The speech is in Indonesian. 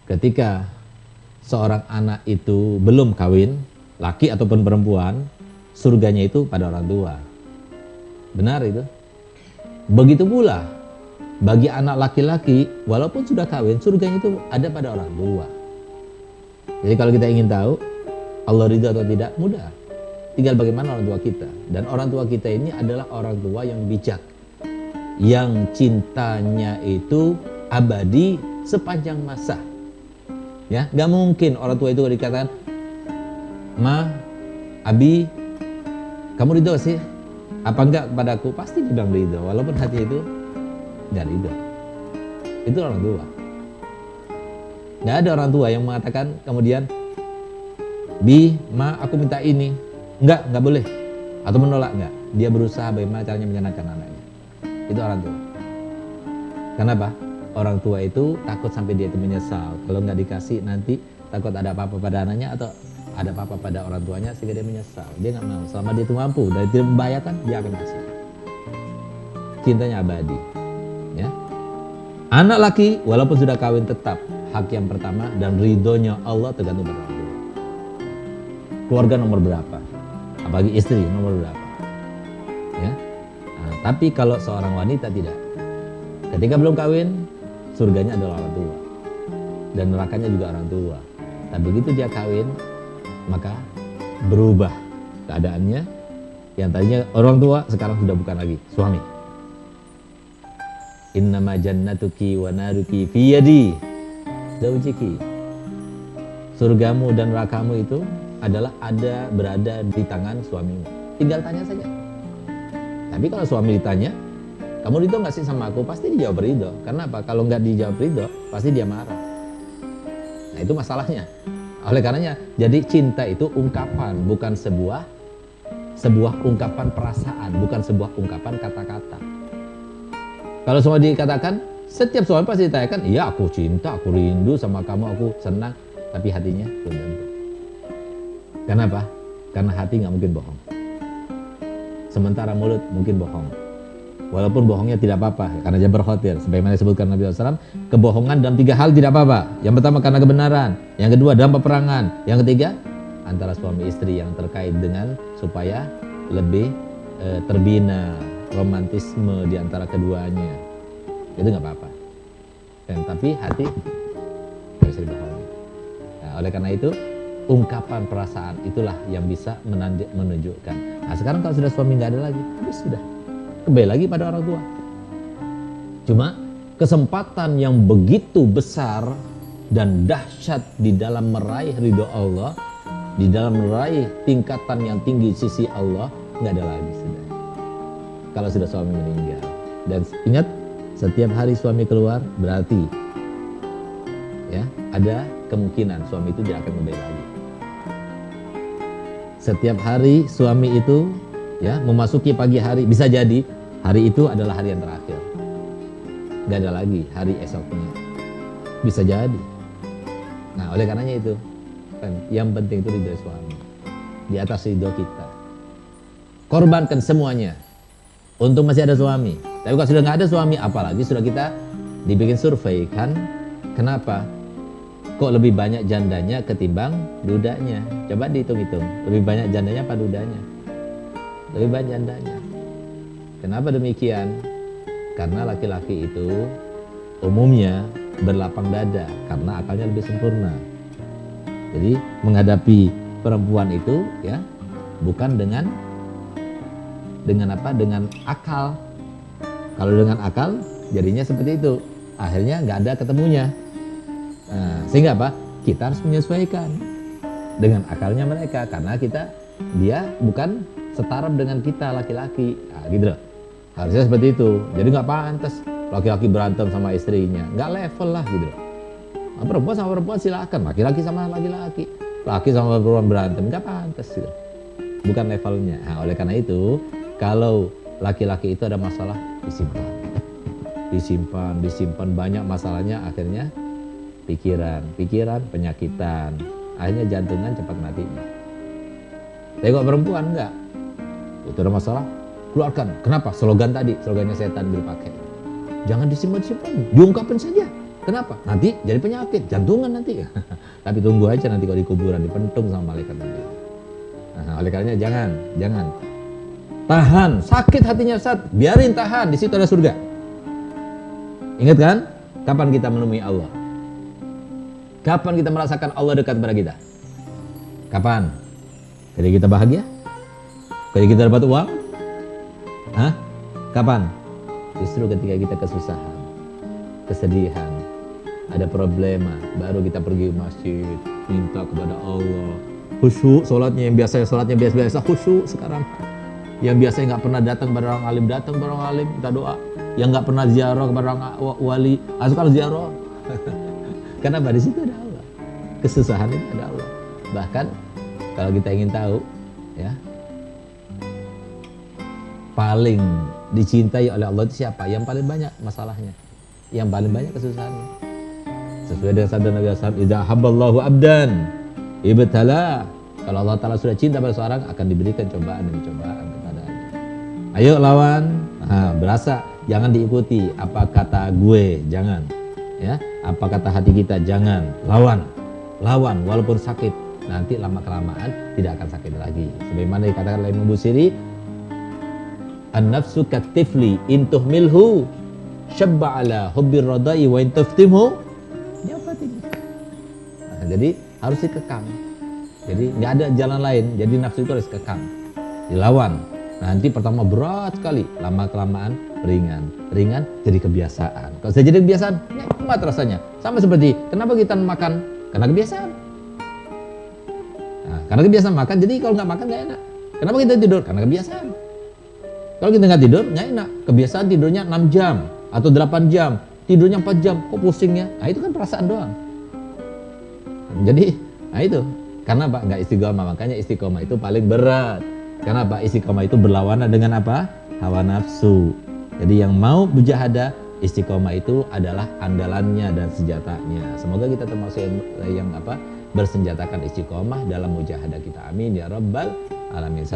ketika seorang anak itu belum kawin, laki ataupun perempuan, surganya itu pada orang tua. Benar itu? Begitu pula bagi anak laki-laki, walaupun sudah kawin, surganya itu ada pada orang tua. Jadi kalau kita ingin tahu Allah ridha atau tidak, mudah. Tinggal bagaimana orang tua kita. Dan orang tua kita ini adalah orang tua yang bijak, yang cintanya itu abadi sepanjang masa. Ya, nggak mungkin orang tua itu dikatakan, Ma, Abi, kamu ridho sih? Apa enggak kepadaku? Pasti bilang ridho, walaupun hati itu nggak ridho. Itu orang tua. Nggak ada orang tua yang mengatakan kemudian, Bi, Ma, aku minta ini. Enggak boleh. Atau menolak, enggak. Dia berusaha bagaimana caranya menyenangkan anaknya. Itu orang tua. Kenapa? Orang tua itu takut sampai dia itu menyesal. Kalau nggak dikasih nanti takut ada apa-apa pada anaknya atau ada apa-apa pada orang tuanya sehingga dia menyesal. Dia nggak mau. Selama dia itu mampu dan tidak membahayakan, dia akan kasih. Cintanya abadi. Ya. Anak laki walaupun sudah kawin tetap hak yang pertama dan ridhonya Allah tergantung pada orang tua. Keluarga nomor berapa? Apalagi istri nomor berapa? Ya. Nah, tapi kalau seorang wanita tidak. Ketika belum kawin, surganya adalah orang tua. Dan nerakanya juga orang tua. Tapi begitu dia kawin, maka berubah keadaannya. Yang tadinya orang tua, sekarang sudah bukan lagi suami. Innama jannatuki wa naruki fi yadi zaujiki. Surgamu dan nerakamu itu adalah berada di tangan suamimu. Tinggal tanya saja. Tapi kalau suami ditanya, kamu ridho nggak sih sama aku? Pasti dijawab ridho. Karena apa? Kalau nggak dijawab ridho, pasti dia marah. Nah itu masalahnya. Oleh karenanya, jadi cinta itu ungkapan, bukan sebuah ungkapan perasaan, bukan sebuah ungkapan kata-kata. Kalau semua dikatakan, setiap suami pasti ditanyakan, iya aku cinta, aku rindu sama kamu, aku senang. Tapi hatinya belum tentu. Kenapa? Karena hati nggak mungkin bohong. Sementara mulut mungkin bohong. Walaupun bohongnya tidak apa-apa, karena dia berkhawatir. Sebagaimana disebutkan Nabi SAW, kebohongan dalam 3 hal tidak apa-apa. Yang pertama karena kebenaran, yang kedua dalam peperangan, yang ketiga antara suami istri yang terkait dengan supaya lebih terbina romantisme di antara keduanya. Itu nggak apa-apa. Tapi hati nggak bisa dibohongi. Nah, oleh karena itu ungkapan perasaan itulah yang bisa menunjukkan. Nah sekarang kalau sudah suami nggak ada lagi, habis sudah. Kembali lagi pada orang tua. Cuma kesempatan yang begitu besar dan dahsyat di dalam meraih ridho Allah, di dalam meraih tingkatan yang tinggi sisi Allah, nggak ada lagi sudah. Kalau sudah suami meninggal. Dan ingat, setiap hari suami keluar berarti ya ada kemungkinan suami itu tidak akan kembali lagi. Setiap hari suami itu ya memasuki pagi hari, bisa jadi hari itu adalah hari yang terakhir. Gak ada lagi hari esoknya. Bisa jadi. Nah oleh karenanya itu kan yang penting itu ridho suami di atas ridho kita. Korbankan semuanya untuk masih ada suami. Tapi kalau sudah nggak ada suami, apalagi sudah kita dibikin survei kan, kenapa kok lebih banyak jandanya ketimbang dudanya? Coba dihitung-hitung, lebih banyak jandanya apa dudanya? Lebih banyak jandanya. Kenapa demikian? Karena laki-laki itu umumnya berlapang dada karena akalnya lebih sempurna. Jadi menghadapi perempuan itu ya bukan dengan apa? Dengan akal. Kalau dengan akal jadinya seperti itu. Akhirnya nggak ada ketemunya. Nah, sehingga apa? Kita harus menyesuaikan dengan akalnya mereka karena dia bukan setara dengan kita laki-laki. Nah, gitu loh. Harusnya seperti itu. Jadi nggak pantas laki-laki berantem sama istrinya, nggak level lah gitu loh. Nah, perempuan sama perempuan silakan, laki-laki sama laki-laki, laki sama perempuan berantem, nggak pantas gitu. Bukan levelnya. Nah, oleh karena itu, kalau laki-laki itu ada masalah disimpan banyak masalahnya, akhirnya pikiran penyakitan, akhirnya jantungan cepat mati. Tapi kok perempuan enggak, itu ada masalah keluarkan. Kenapa? Slogannya setan dipakai. Jangan disimpan, diungkapin saja. Kenapa? Nanti jadi penyakit, jantungan nanti. Tapi tunggu aja nanti kalau di kuburan dipentung sama malaikat nanti. Nah, oleh karenanya jangan. Tahan, sakit hatinya Ustaz, biarin tahan, di situ ada surga. Ingat kan? Kapan kita menemui Allah? Kapan kita merasakan Allah dekat kepada kita? Kapan? Ketika kita bahagia? Ketika kita dapat uang? Hah? Kapan? Justru ketika kita kesusahan, kesedihan, ada problema, baru kita pergi ke masjid, minta kepada Allah. Khusyuk sholatnya, yang biasanya sholatnya biasa-biasa, khusyuk sekarang. Yang biasanya nggak pernah datang kepada orang alim, datang kepada orang alim, minta doa. Yang nggak pernah ziarah kepada orang wali, sekarang ziarah. Kenapa? Di situ ada Allah. Kesusahan itu ada Allah. Bahkan kalau kita ingin tahu, ya, paling dicintai oleh Allah itu siapa? Yang paling banyak masalahnya, yang paling banyak kesusahannya. Sesuai dengan sabda Nabi SAW, "Idza habballahu abdan ibtala." Kalau Allah Ta'ala sudah cinta pada seorang, akan diberikan cobaan demi cobaan kepadanya. Ayo lawan. Berasa, jangan diikuti apa kata gue, jangan. Ya, apa kata hati kita, jangan. Lawan walaupun sakit. Nanti lama kelamaan tidak akan sakit lagi. Sebagaimana dikatakan oleh Imam Busiri, an-nafsu katifli in tuhmilhu syabba ala hubbir radai wa in taftimhu nyafatin. Jadi harus dikekang. Jadi nggak ada jalan lain. Jadi nafsu itu harus kekang, dilawan. Nanti pertama berat sekali, lama kelamaan ringan jadi kebiasaan. Kalau sudah jadi kebiasaan, nikmat rasanya. Sama seperti kenapa kita makan? Karena kebiasaan. Nah, karena kebiasaan makan, jadi kalau nggak makan nggak enak. Kenapa kita tidur? Karena kebiasaan. Kalau kita nggak tidur, nggak enak. Kebiasaan tidurnya 6 jam atau 8 jam, tidurnya 4 jam, kok pusingnya? Nah itu kan perasaan doang. Jadi, nah itu. Karena Pak nggak istiqomah, makanya istiqomah itu paling berat. Karena Pak istiqomah itu berlawanan dengan apa? Hawa nafsu. Jadi yang mau mujahadah, istiqomah itu adalah andalannya dan senjatanya. Semoga kita termasuk yang bersenjatakan istiqomah dalam mujahadah kita. Amin ya rabbal alamin.